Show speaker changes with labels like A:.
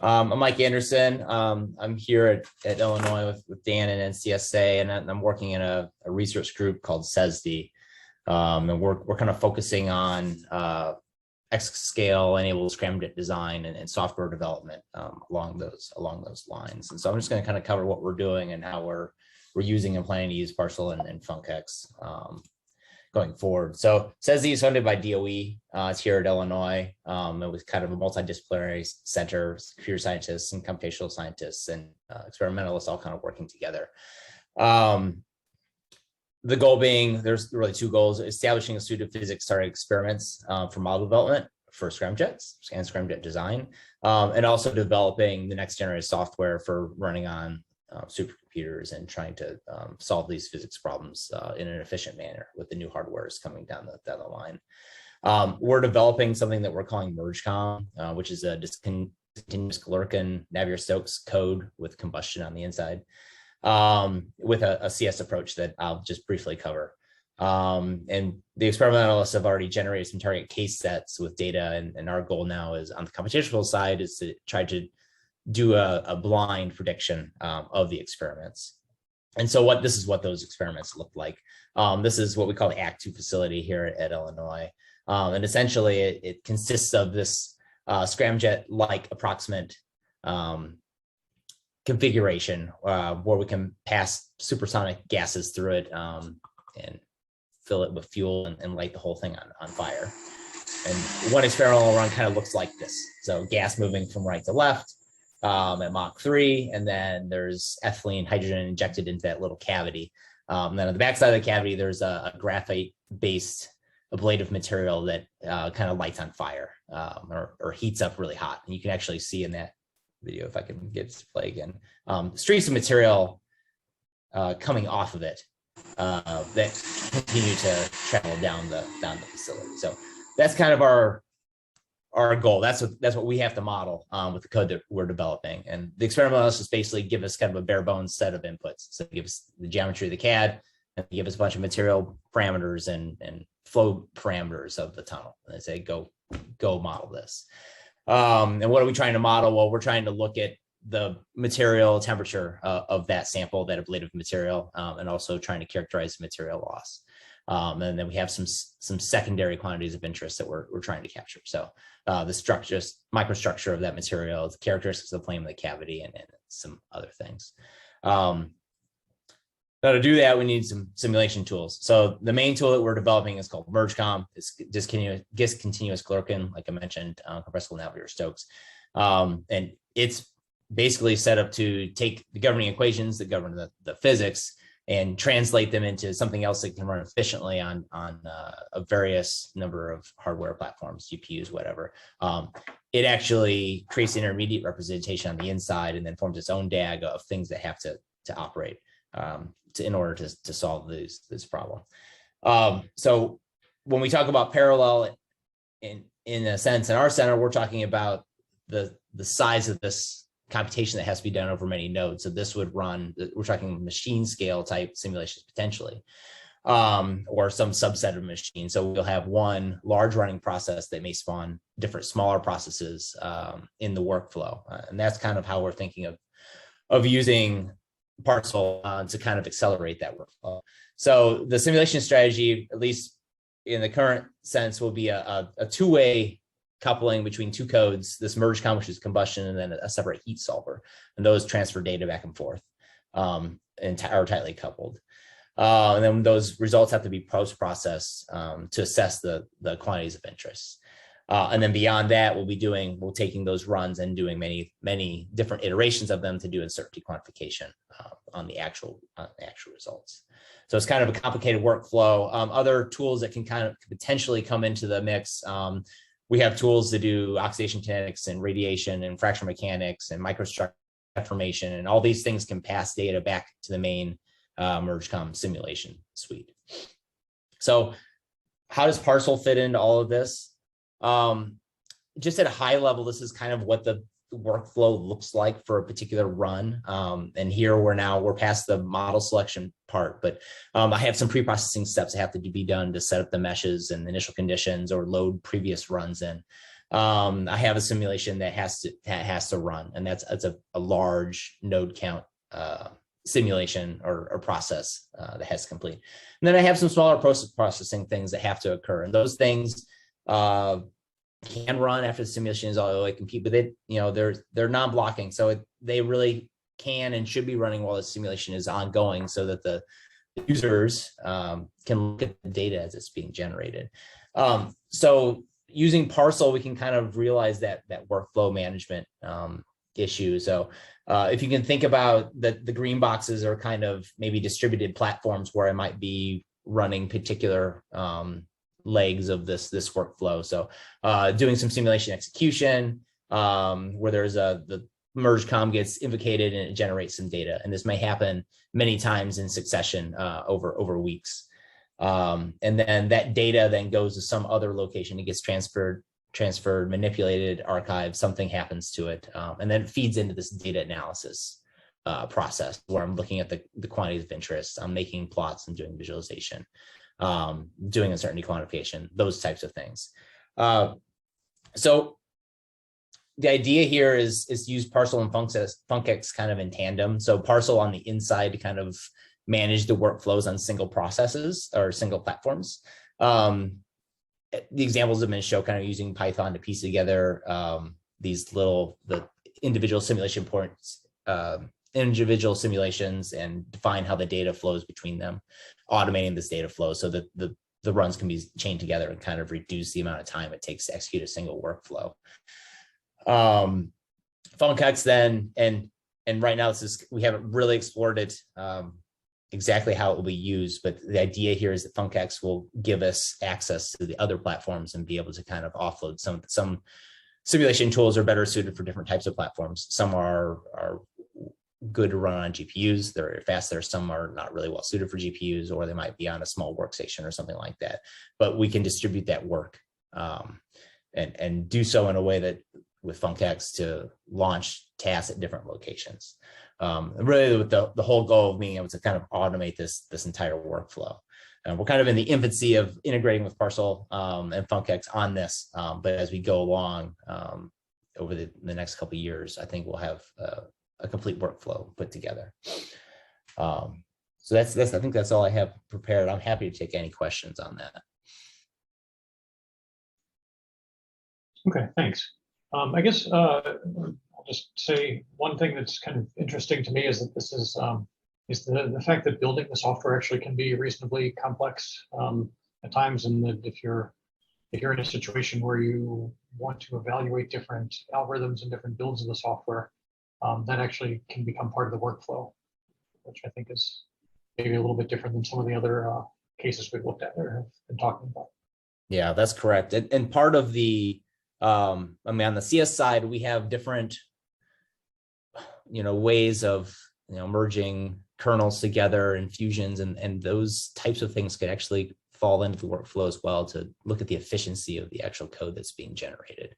A: I'm Mike Anderson. I'm here at Illinois with Dan and NCSA, and I'm working in a research group called CESD. And we're kind of focusing on exascale-enabled scramjet design and software development along those lines. And so I'm just going to kind of cover what we're doing and how we're using and planning to use Parsl and funcX going forward. So CESD is funded by DOE. It's here at Illinois. It was kind of a multidisciplinary center, computer scientists and computational scientists and experimentalists all kind of working together. The goal being, there's really two goals: establishing a suite of physics-targeted experiments for model development for scramjets and scramjet design, and also developing the next generation software for running on supercomputers and trying to solve these physics problems in an efficient manner with the new hardwares coming down the line. We're developing something that we're calling MergeCom, which is a discontinuous Galerkin Navier-Stokes code with combustion on the inside, with a CS approach that I'll just briefly cover. And the experimentalists have already generated some target case sets with data, and our goal now is on the computational side is to try to do a blind prediction of the experiments. And so this is what those experiments look like. This is what we call the Act 2 facility here at Illinois. And essentially it consists of this scramjet-like approximate configuration where we can pass supersonic gases through it and fill it with fuel and light the whole thing on fire. And one experimental run kind of looks like this. So gas moving from right to left at Mach 3, and then there's ethylene, hydrogen injected into that little cavity. And then on the backside of the cavity, there's a graphite-based ablative material that kind of lights on fire or heats up really hot. And you can actually see in that video, if I can get it to play again, streaks of material coming off of it that continue to travel down the facility. So that's kind of our goal. That's what we have to model with the code that we're developing. And the experimentalists basically give us kind of a bare bones set of inputs. So they give us the geometry of the CAD, and they give us a bunch of material parameters and flow parameters of the tunnel. And they say, go model this. And what are we trying to model? Well, we're trying to look at the material temperature of that sample, that ablative material, and also trying to characterize the material loss. And then we have some secondary quantities of interest that we're trying to capture. So the structure, microstructure of that material, the characteristics of the plane of the cavity, and some other things. Now to do that, we need some simulation tools. So the main tool that we're developing is called MergeCom. It's discontinuous Galerkin, like I mentioned, compressible Navier-Stokes. And it's basically set up to take the governing equations that govern the physics and translate them into something else that can run efficiently on a various number of hardware platforms, GPUs, whatever. It actually creates an intermediate representation on the inside and then forms its own DAG of things that have to operate in order to solve this problem. So when we talk about parallel, in a sense, in our center, we're talking about the size of this computation that has to be done over many nodes. So this would run, we're talking machine scale type simulations potentially, or some subset of machines. So we'll have one large running process that may spawn different smaller processes in the workflow. And that's kind of how we're thinking of using Parsl to kind of accelerate that workflow. So the simulation strategy, at least in the current sense, will be a two-way coupling between two codes, this MergeCom, which is combustion, and then a separate heat solver. And those transfer data back and forth and are tightly coupled. And then those results have to be post-processed to assess the quantities of interest. And then beyond that, we're taking those runs and doing many different iterations of them to do uncertainty quantification on the actual results. So it's kind of a complicated workflow. Other tools that can kind of potentially come into the mix. We have tools to do oxidation kinetics and radiation and fracture mechanics and microstructure deformation, and all these things can pass data back to the main MergeCom simulation suite. So how does Parsl fit into all of this? Just at a high level, this is kind of what the workflow looks like for a particular run. And here we're past the model selection part, but I have some pre-processing steps that have to be done to set up the meshes and initial conditions or load previous runs in. I have a simulation that has to run, and that's a large node count simulation or process that has to complete. And then I have some smaller processing things that have to occur, and those things can run after the simulation is all the way complete, but they're non-blocking, so they really can and should be running while the simulation is ongoing, so that the users can look at the data as it's being generated. So using Parsl, we can kind of realize that workflow management issue. So if you can think about the green boxes are kind of maybe distributed platforms where I might be running particular legs of this workflow. So doing some simulation execution where there's the merge com gets invocated and it generates some data. And this may happen many times in succession over weeks. And then that data then goes to some other location. It gets transferred, manipulated, archived, something happens to it. And then it feeds into this data analysis process where I'm looking at the quantities of interest. I'm making plots and doing visualization, doing uncertainty quantification, those types of things. So the idea here is to use Parsl and funcX kind of in tandem. So Parsl on the inside to kind of manage the workflows on single processes or single platforms. The examples have been shown kind of using Python to piece together the individual simulation points, individual simulations, and define how the data flows between them, automating this data flow so that the runs can be chained together and kind of reduce the amount of time it takes to execute a single workflow. funcX then, and right now we haven't really explored it exactly how it will be used, but the idea here is that funcX will give us access to the other platforms and be able to kind of offload some simulation tools are better suited for different types of platforms. Some are good to run on GPUs. They're very fast. Some are not really well suited for GPUs, or they might be on a small workstation or something like that. But we can distribute that work and do so in a way that with funcX to launch tasks at different locations. And really with the whole goal of being able to kind of automate this entire workflow. And we're kind of in the infancy of integrating with Parsl and funcX on this. But as we go along over the next couple of years, I think we'll have a complete workflow put together. So I think that's all I have prepared. I'm happy to take any questions on that.
B: Okay, thanks. I guess I'll just say one thing that's kind of interesting to me is that this is the fact that building the software actually can be reasonably complex at times, and that if you're in a situation where you want to evaluate different algorithms and different builds of the software, that actually can become part of the workflow, which I think is maybe a little bit different than some of the other cases we've looked at or have been talking about.
A: Yeah, that's correct. And part of the I mean, on the CS side, we have different, ways of, merging kernels together and fusions, and those types of things could actually fall into the workflow as well to look at the efficiency of the actual code that's being generated.